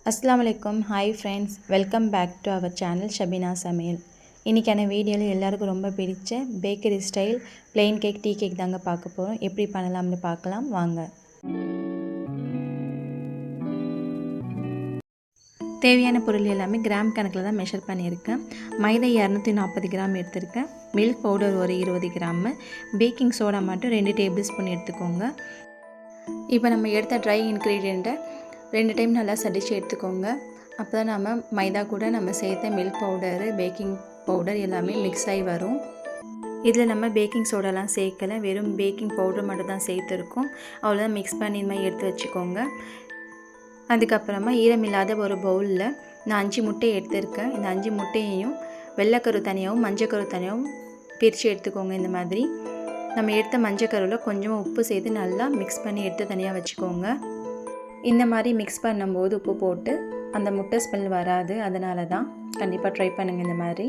அஸ்ஸலாமு அலைக்கும். Hi friends, welcome back to our channel Shabina Samayal. இன்றைக்கான வீடியோவில் எல்லாருக்கும் ரொம்ப பிடிச்ச bakery style plain cake, tea cake தாங்க பார்க்க போகிறோம். எப்படி பண்ணலாம்னு பார்க்கலாம் வாங்க. தேவையான பொருள் எல்லாமே கிராம் கணக்கில் தான் மெஷர் பண்ணியிருக்கேன். மைதா 240 கிராம் எடுத்திருக்கேன். மில்க் பவுடர் ஒரு 20 கிராமு, பேக்கிங் சோடா மட்டும் 2 டேபிள் ஸ்பூன் எடுத்துக்கோங்க. இப்போ நம்ம எடுத்த ட்ரை இன்க்ரீடியண்ட்டை 2 டைம் நல்லா சடிச்சு எடுத்துக்கோங்க. அப்போ தான் நம்ம மைதா கூட நம்ம சேர்த்த மில்க் பவுடரு, பேக்கிங் பவுடர் எல்லாமே மிக்ஸ் ஆகி வரும். இதில் நம்ம பேக்கிங் சோடாலாம் சேர்க்கலை, வெறும் பேக்கிங் பவுடர் மட்டும் தான் சேர்த்துருக்கோம். அவ்வளோதான் மிக்ஸ் பண்ணி இந்த மாதிரி எடுத்து வச்சுக்கோங்க. அதுக்கப்புறமா ஈரமில்லாத ஒரு பவுலில் நான் 5 முட்டை எடுத்திருக்கேன். இந்த 5 முட்டையையும் வெள்ளைக்கரு தனியாகவும் மஞ்சக்கரு தனியாகவும் பிரித்து எடுத்துக்கோங்க. இந்த மாதிரி நம்ம எடுத்த மஞ்சக்கருவில் கொஞ்சமாக உப்பு சேர்த்து நல்லா மிக்ஸ் பண்ணி எடுத்து தனியாக வச்சுக்கோங்க. இந்த மாதிரி மிக்ஸ் பண்ணும்போது உப்பு போட்டு அந்த முட்டை ஸ்மெல் வராது, அதனால தான் கண்டிப்பாக ட்ரை பண்ணுங்கள் இந்த மாதிரி.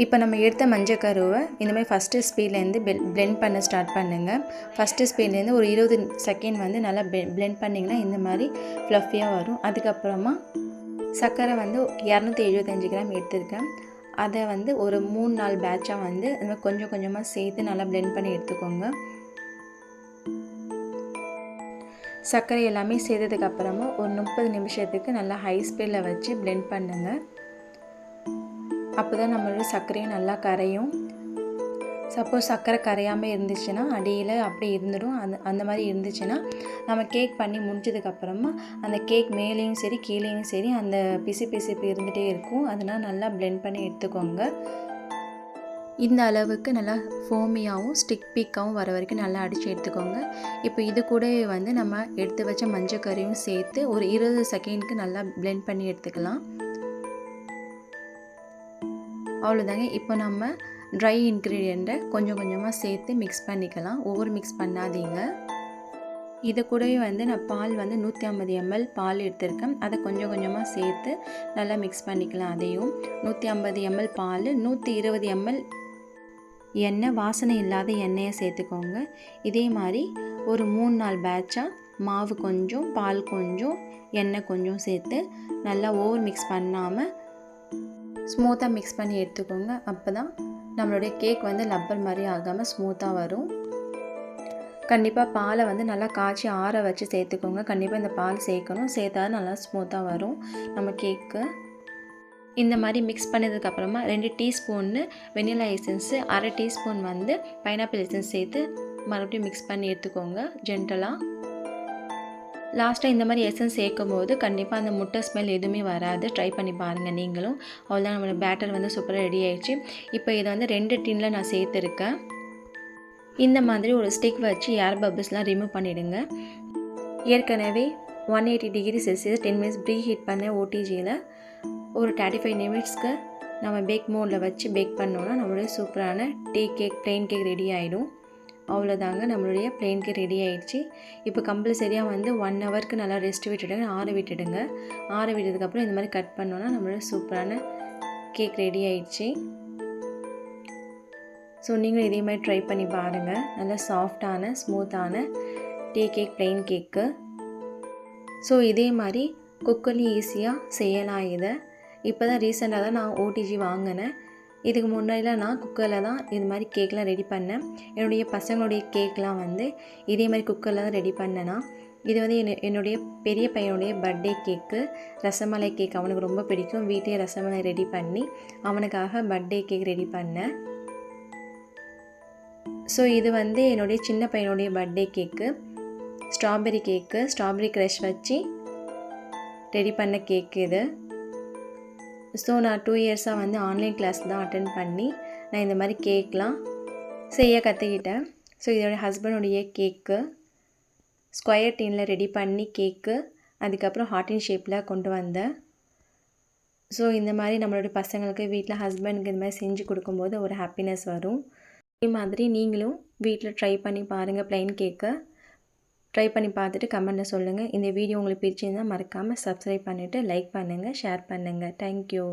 இப்போ நம்ம எடுத்த மஞ்சக்கருவை இந்த மாதிரி ஃபஸ்ட்டு ஸ்பீட்லேருந்து பிளெண்ட் பண்ண ஸ்டார்ட் பண்ணுங்கள். ஃபஸ்ட்டு ஸ்பீட்லேருந்து ஒரு 20 செகண்ட் வந்து நல்லா பிளெண்ட் பண்ணிங்கன்னா இந்த மாதிரி ஃப்ளஃபியாக வரும். அதுக்கப்புறமா சர்க்கரை வந்து 275 கிராம் எடுத்திருக்கேன். அதை வந்து ஒரு 3-4 பேட்சாக வந்து இந்த மாதிரி கொஞ்சம் கொஞ்சமாக சேர்த்து நல்லா பிளெண்ட் பண்ணி எடுத்துக்கோங்க. சர்க்கரை எல்லாமே சேர்த்ததுக்கப்புறமா ஒரு 30 நிமிஷத்துக்கு நல்லா ஹை ஸ்பீடில் வச்சு பிளெண்ட் பண்ணுங்கள். அப்போ தான் நம்மளோட சர்க்கரையும் நல்லா கரையும். சப்போஸ் சர்க்கரை கரையாமல் இருந்துச்சுன்னா அடியில் அப்படியே இருந்துடும். அந்த மாதிரி இருந்துச்சுன்னா நம்ம கேக் பண்ணி முடிஞ்சதுக்கப்புறமா அந்த கேக் மேலேயும் சரி கீழேயும் சரி அந்த பிசுப்பு இருந்துகிட்டே இருக்கும். அதனால் நல்லா பிளெண்ட் பண்ணி எடுத்துக்கோங்க. இந்த அளவுக்கு நல்லா ஃபோமியாகவும் ஸ்டிக் பீக்காகவும் வர வரைக்கும் நல்லா அடித்து எடுத்துக்கோங்க. இப்போ இது கூடவே வந்து நம்ம எடுத்து வச்ச மஞ்சக்கறியும் சேர்த்து ஒரு 20 செகண்டுக்கு நல்லா பிளெண்ட் பண்ணி எடுத்துக்கலாம். அவ்வளோதாங்க. இப்போ நம்ம ட்ரை இன்க்ரீடியண்ட்டை கொஞ்சம் கொஞ்சமாக சேர்த்து மிக்ஸ் பண்ணிக்கலாம். ஓவர் மிக்ஸ் பண்ணாதீங்க. இது கூடவே வந்து நான் பால் வந்து 150 ml பால் எடுத்திருக்கேன். அதை கொஞ்சம் கொஞ்சமாக சேர்த்து நல்லா மிக்ஸ் பண்ணிக்கலாம். அதையும் 150 ml பால், 120 ml எண்ணெய், வாசனை இல்லாத எண்ணெயை சேர்த்துக்கோங்க. இதே மாதிரி ஒரு 3-4 பேட்சாக மாவு கொஞ்சம், பால் கொஞ்சம், எண்ணெய் கொஞ்சம் சேர்த்து நல்லா ஓவர் மிக்ஸ் பண்ணாமல் ஸ்மூத்தாக மிக்ஸ் பண்ணி எடுத்துக்கோங்க. அப்போ தான் நம்மளுடைய கேக் வந்து லப்பர் மாதிரி ஆகாமல் ஸ்மூத்தாக வரும். கண்டிப்பாக பாலை வந்து நல்லா காய்ச்சி ஆற வச்சு சேர்த்துக்கோங்க. கண்டிப்பாக இந்த பால் சேர்க்கணும், சேர்த்தா நல்லா ஸ்மூத்தாக வரும் நம்ம கேக்கு. இந்த மாதிரி மிக்ஸ் பண்ணதுக்கப்புறமா 2 டீஸ்பூன்னு வெனிலா எசன்ஸு, 1/2 டீஸ்பூன் வந்து பைனாப்பிள் எசன்ஸ் சேர்த்து மறுபடியும் மிக்ஸ் பண்ணி எடுத்துக்கோங்க ஜென்டலாக. லாஸ்ட்டாக இந்த மாதிரி எசன்ஸ் சேர்க்கும் போது கண்டிப்பாக அந்த முட்டை ஸ்மெல் எதுவுமே வராது. ட்ரை பண்ணி பாருங்கள் நீங்களும். அவ்வளோதான், நம்மளோட பேட்டர் வந்து சூப்பராக ரெடி ஆகிடுச்சு. இப்போ இதை வந்து 2 டின்னில் நான் சேர்த்துருக்கேன். இந்த மாதிரி ஒரு ஸ்டிக் வச்சு ஏர் பபிள்ஸ்லாம் ரிமூவ் பண்ணிவிடுங்க. ஏற்கனவே 180 degree Celsius 10 minutes pre heat பண்ண ஓடிஜியில் ஒரு 35 நிமிட்ஸ்க்கு நம்ம பேக் மோடில் வச்சு பேக் பண்ணோன்னா நம்மளுடைய சூப்பரான tea cake, plain cake ready ஆகிடும். அவ்வளோதாங்க, நம்மளுடைய பிளெயின் கேக் ரெடி ஆகிடுச்சு. இப்போ கம்பல்சரியாக வந்து 1 ஹவருக்கு நல்லா ரெஸ்ட் விட்டுடுங்க, ஆற விட்டுடுங்க. ஆற விட்டதுக்கப்புறம் இந்த மாதிரி கட் பண்ணோன்னா நம்மளுடைய சூப்பரான கேக் ரெடி ஆகிடுச்சு. ஸோ நீங்களும் இதே மாதிரி ட்ரை பண்ணி பாருங்கள். நல்லா சாஃப்டான ஸ்மூத்தான டீ கேக், பிளெயின் கேக்கு. ஸோ இதே மாதிரி குக்கர்லேயும் ஈஸியாக செய்யலாம் இதை. இப்போ தான் ரீசெண்டாக தான் நான் ஓடிஜி வாங்கினேன். இதுக்கு முன்னாடிலாம் நான் குக்கரில் தான் இது மாதிரி கேக்லாம் ரெடி பண்ணேன். என்னுடைய பசங்களுடைய கேக்லாம் வந்து இதே மாதிரி குக்கரில் தான் ரெடி பண்ணேன்னா. இது வந்து என்னுடைய பெரிய பையனுடைய பர்த்டே கேக்கு, ரசமலை கேக் அவனுக்கு ரொம்ப பிடிக்கும். வீட்டிலே ரசமலை ரெடி பண்ணி அவனுக்காக பர்த்டே கேக் ரெடி பண்ணேன். ஸோ இது வந்து என்னுடைய சின்ன பையனுடைய பர்த்டே கேக்கு, ஸ்ட்ராபெரி கேக்கு, ஸ்ட்ராபெரி க்ரஷ் வச்சு ரெடி பண்ண கேக்கு இது. ஸோ நான் 2 இயர்ஸாக வந்து ஆன்லைன் கிளாஸ் தான் அட்டென்ட் பண்ணி நான் இந்த மாதிரி கேக்லாம் செய்ய கற்றுக்கிட்டேன். ஸோ இதோட ஹஸ்பண்டுடைய கேக்கு ஸ்கொயர் டீனில் ரெடி பண்ணி கேக்கு, அதுக்கப்புறம் ஹார்ட்டின் ஷேப்பில் கொண்டு வந்தேன். ஸோ இந்த மாதிரி நம்மளுடைய பசங்களுக்கு வீட்டில் ஹஸ்பண்டுக்கு இந்த மாதிரி செஞ்சு கொடுக்கும்போது ஒரு ஹாப்பினஸ் வரும். இதே மாதிரி நீங்களும் வீட்டில் ட்ரை பண்ணி பாருங்கள். பிளெயின் கேக்கை ட்ரை பண்ணி பார்த்துட்டு கமெண்ட்டில் சொல்லுங்கள். இந்த வீடியோ உங்களுக்கு பிடிச்சிருந்தால் மறக்காமல் சப்ஸ்கிரைப் பண்ணிவிட்டு லைக் பண்ணுங்கள், ஷேர் பண்ணுங்கள். தேங்க்யூ.